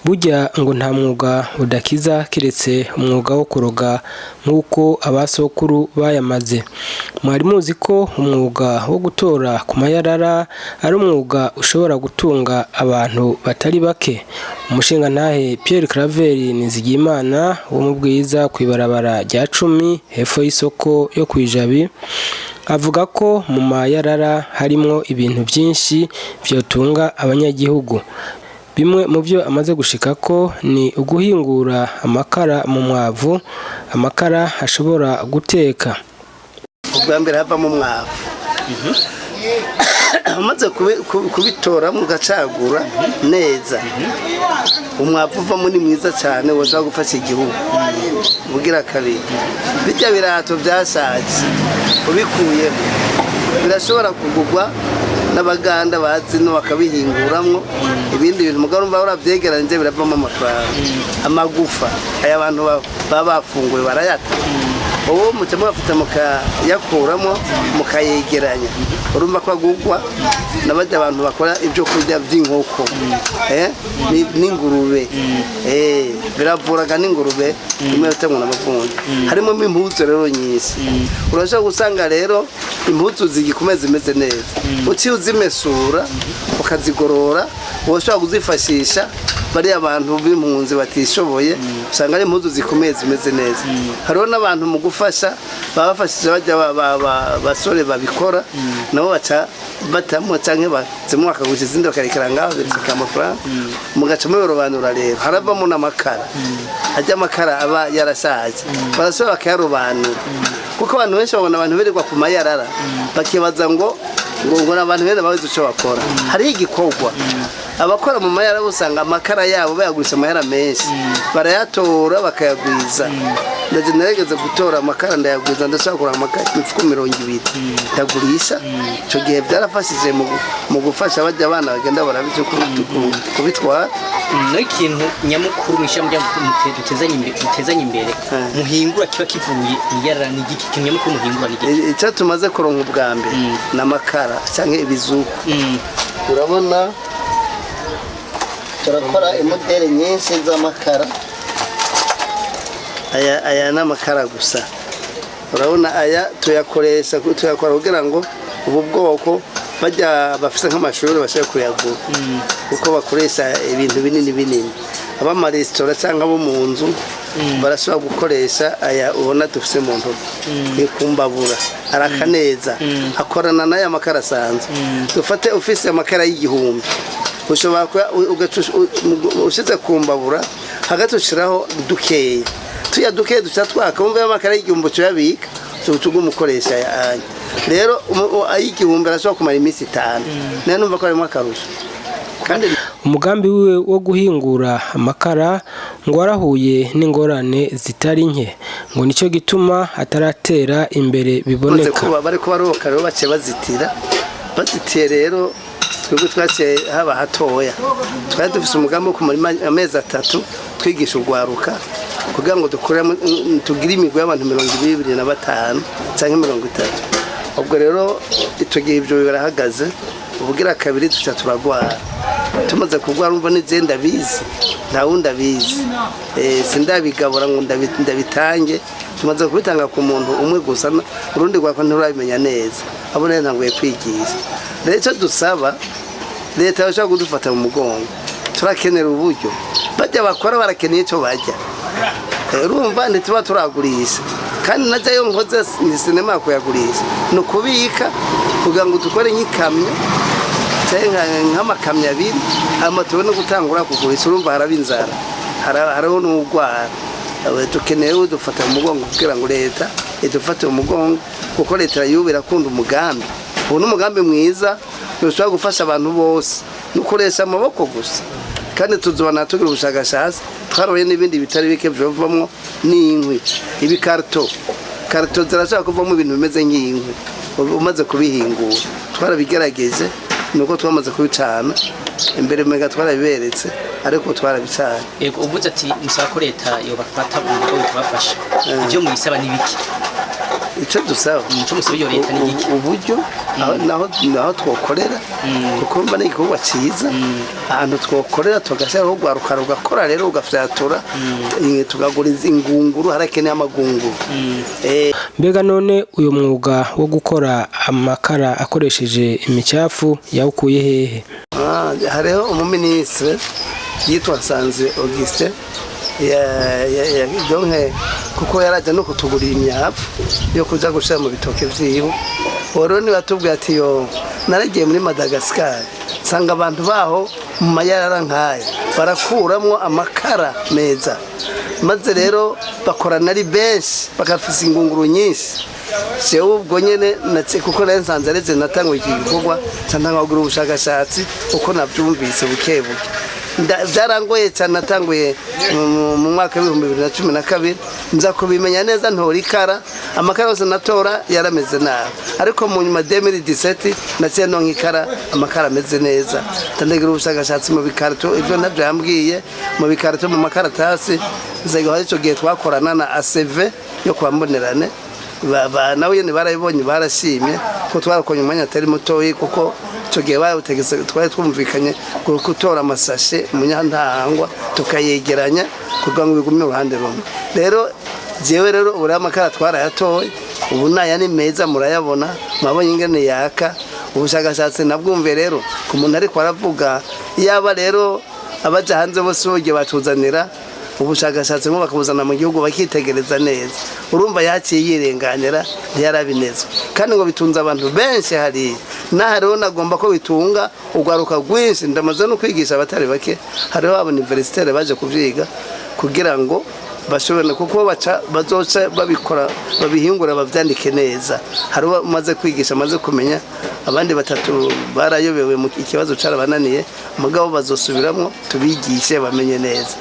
burya ngo nta mwuga udakiza kiretse umwuga wo kuroga nk'uko abasokuru bayamaze. Mwari muzi ko umwuga wo gutora ku mayarara ari umwuga ushobora gutunga abantu batari bake? Umushingantahe Pierre Claver Nizigiyimana wo mu Bwiza kw'ibarabara rya 10 hepfo y'isoko yo kwijabi avuga ko mu mayarara harimwo ibintu byinshi byotunga abanyagihugu. Bimwe mu byo amaze gushika ko ni uguhingura amakara mu mwavu, amakara ashobora guteka. Ubwa mbere hava mu mwavu amaze kubitora mugacagura neza, umwavu uvamo ni mwiza cyane woza gufasha igihugu. Bugira kabiri bijya birato byashaje ubikuyemo birashobora kugugwa n'abaganda bazino bakabihinguramwo ibindi bintu mugabo umva uravyegeranje biravamo amafaranga. Amagufa aya abantu baba bafunguye barayata, uwo mucamo bafite mukayakuramo mukayegeranya, urumva ko agugwa n'abajya abantu bakora ibyo kurya by'inkoko n'ingurube biravuraga n'ingurube imwe utemwe n'amavundi. Harimo impuzu rero nyinshi, urashobora gusanga rero impuzu zigikomeza imeze neza, uciye uzimesura ukazigorora woshobora kuzifashisha bari abantu b'impunzi batishoboye, usanga ari impuzu zikomeye zimeze neza. Hariho n'abantu mu gufasha babafashije bajya basore babikora nabo baca batamo canke bazimwe akagurisha izindi bakarekera ngaho birika amafaranga mugaca mubirobanura. Rero haravamo n'amakara, ajya amakara aba yarashaje barashobora bakayarobanura, kuko abantu benshi babona abantu birirwa ku mayarara bakibaza ngo abantu bene bazi icyo bakora. Hariho igikorwa abakora mu mayara usanga amakara yabo bayagurisha amayara menshi, barayatora bakayagwiza. Ndaje naregeze gutora amakara ndayagwiza, ndashaka kugura amakara imifuko 200 ndagurisha. Icyo gihe byarafashije mu gufasha bajya abana bagenda barabije kubitwara. N'ikintu nyamukuru mwishamye mutezanye imbere muhingura kiba kivuye iyarara n'igiki kintu nyamukuru muhingura n'igiki? Icyo tumaze kuronka ubwa mbere n'amakara cyangwa ibizuku. Urabona turakora imodeli nyinshi z'amakara, aya n'amakara gusa. Urabona aya tuyakora kugira ngo ubu bwoko bajya bafite nk'amashuri bashaka kuyagura, kuko bakoresha ibintu binini. Abamaresitora cyangwa abo mu nzu barashobora gukoresha aya ubona dufite mu ntoki kumbabura araka neza, akorana n'aya makara asanzwe. Dufate ufise amakara y'igihumbi, ushobora ushize kumbabura hagati ushiraho dukeya, tuya dukeya duca twakumva amakara y'igihumbi tuyabika tugumukoresha aya. Rero ay'igihumbi arashobora kumara iminsi 5, nayo numva ko ari mu akarusho. Kandi umugambi wiwe wo guhingura amakara ngo warahuye n'ingorane zitari nke, ngo nicyo gituma ataratera imbere biboneka. Bari kubaroka rero bace bazitiye rero twebwe twace haba hatoya. Twari dufise umugambi wo kumara amezi 3 twigisha urwaruka kugira ngo tugire imigwi y'abantu 25 cyangwa 30. Ubwo rero icyo gihe ibyo birahagaze. Ubugira kabiri tuca turagwara, tumaze kugwara umva n'izenda bizi nta wundi abizi, sindabigabura ngo ndabitange. Tumaze kubitanga ku muntu umwe gusa, urundi rwako nturabimenya neza, abo rero ntanguye kwigisha. Rero icyo dusaba leta yashaka kudufata mu mugongo, turakenera uburyo bajya bakora, barakeneye icyo bajya. Urumva ntituba turagurisha, kandi najyayo nkoze ni sinema kuyagurisha, no kubika kugira ngo dukore nk'ikamyo nk'amakamyo 2 hama tubone gutangura kugurisha. Urumva harabinzara hariho n'ugwara, dukeneye udufata mu mugongo kugira ngo leta idufate mu mugongo, kuko leta yubira kunda umugambi. Ubu n'umugambi mwiza ushobora gufasha abantu bose, nukoresha amaboko gusa. Kandi tuzobana tugira ubushakashatsi, twaroye n'ibindi bitari bike byovamwo n'inkwi, ibikarto zirashaka kuvamo ibintu bimeze nk'inkwi. Umaze kubihingura twarabigerageje, nuko twamaze kubicana imbere mega twarabiberetse, ariko twarabicana. Yego uvuze ati musaba ko leta yo bafata mu bwo kubafasha, ibyo muyisaba n'ibiki? icyo dusaba umuco musaba iyo leta ni iki uburyo naho twokorera kuko mba ni igikorwa cyiza ahantu twokorera tugashyiraho rwaruka rugakora rero ugafyatura tugagura ingunguru harakeneye amagunguru. Mbega none uyu mwuga wo gukora amakara akoresheje imicafu yawukuye hehe? Hariho umuminisitiri yitwa Nsanze Augustin donke kuko yarajya no kutugurira imyavu yo kuja gushira mu bitoke vyiwe. Rero ni batubwiye ati yo naragiye muri Madagascar sanga abantu baho mu mayarara nkaya barakuramwo amakara meza, maze rero bakorana ari benshi bakafisa ingunguru nyinshi. Jewe ubwo nyene natse kuko rero Nsanze areze natanguye iki gikorwa cyantangagura ubushakashatsi uko navyumvise bukebuke. Byarangoye cyane natanguye mu mwaka wa 2012 nza kubimenya neza ntora ikara amakara yose natora yarameze nabi, ariko mu nyuma 2017 naciye no nkikara amakara ameze neza tandagira ubushakashatsi mu bikarito ibyo nabyo yambwiye mu bikarito mu makaratasi nzego ico gihe twakorana na ACV yo kwambonerane nawe yene barayibonye barashimye ko twarakonye umwanya atari mutoyi kuko tugiye bayotegetse twari twumvikanye gutora amasashe munyantahangwa tukayegeranya kugira ngo bigume uruhande rumwe. Rero jewe rero uri amakara twarayatoye ubu naya ni meza murayabona mwabonye ingene yaka. Ubushakashatsi nabwumve rero ku muntu ariko aravuga yaba rero abaja hanze bose boge batuzanira ubushakashatsi ngo bakabuzana mu gihugu bakitegereza neza, urumva yaciye yirenganira ntiyarabineza kandi ngo bitunza abantu benshi. Hari nahariho nagomba ko bitunga ugaruka rwinshi. Ndamaze no kwigisha abatari bake, hariho aba universitaire baje kuvyiga kugira ngo bashobora kuko bazoca babikora babihingura bavyandike neza. Hariho maze kwigisha maze kumenya abandi batatu barayobewe mu ikibazo carabananiye, mugabo bazosubiramwo tubigishe bamenye neza.